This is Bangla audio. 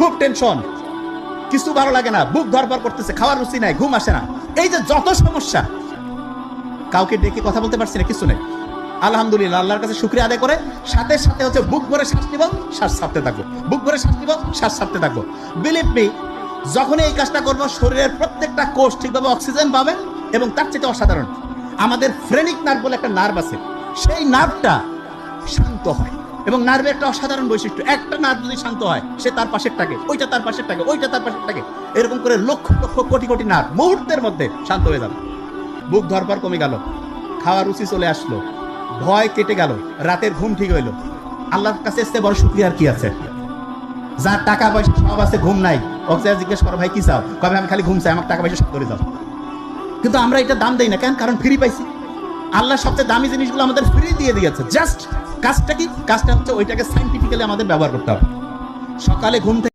খুব টেনশন, কিছু ভালো লাগে না, বুক ধরপড় করতেছে, খাওয়ার রুচি নাই, ঘুম আসে না, এই যে যত সমস্যা, কাউকে ডেকে কথা বলতে পারছি না, কিছু নেই। আলহামদুলিল্লাহ, আল্লাহর কাছে শুকরিয়া আদায় করে সাথে সাথে হচ্ছে বুক ভরে শ্বাস নিব, শ্বাস ছাড়তে থাকবো, বুক ভরে শ্বাস নিব, শ্বাস ছাড়তে থাকবো। বিলিভ মি, যখন এই কাজটা করবো শরীরের প্রত্যেকটা কোষ ঠিকভাবে অক্সিজেন পাবে। এবং তার চেয়ে অসাধারণ, আমাদের ফ্রেনিক নার্ভ বলে একটা নার্ভ আছে, সেই নার্ভটা শান্ত হয়। এবং নার্ভের একটা অসাধারণ বৈশিষ্ট্য, একটা নার্ভ যদি শান্ত হয়, সে তার পাশের টাকে, ওইটা তার পাশের টাকে, ওইটা তার পাশের টাকে, এরকম করে লক্ষ লক্ষ কোটি কোটি নার্ভ মুহূর্তের মধ্যে শান্ত হয়ে যাবে। বুক ধরপড় কমে গেল, খাওয়ার রুচি চলে আসলো, ভয় কেটে গেল, রাতের ঘুম ঠিক হইলো। আল্লাহর কাছে এসে বড় শুকরিয়া আর কি আছে? যার টাকা পয়সা সব আছে, ঘুম নাই, ওকে জিজ্ঞেস করো ভাই কি চাও, কবে আমি খালি ঘুম চাই, আমার টাকা পয়সা সব করে যাও। কিন্তু আমরা এটা দাম দেই না কেন? কারণ ফ্রি পাইছি। আল্লাহ সবচেয়ে দামি জিনিসগুলো আমাদের ফ্রি দিয়ে দিয়েছে। জাস্ট কাজটা কি? কাজটা হচ্ছে ওইটাকে সাইন্টিফিক্যালি আমাদের ব্যবহার করতে হবে। সকালে ঘুম থেকে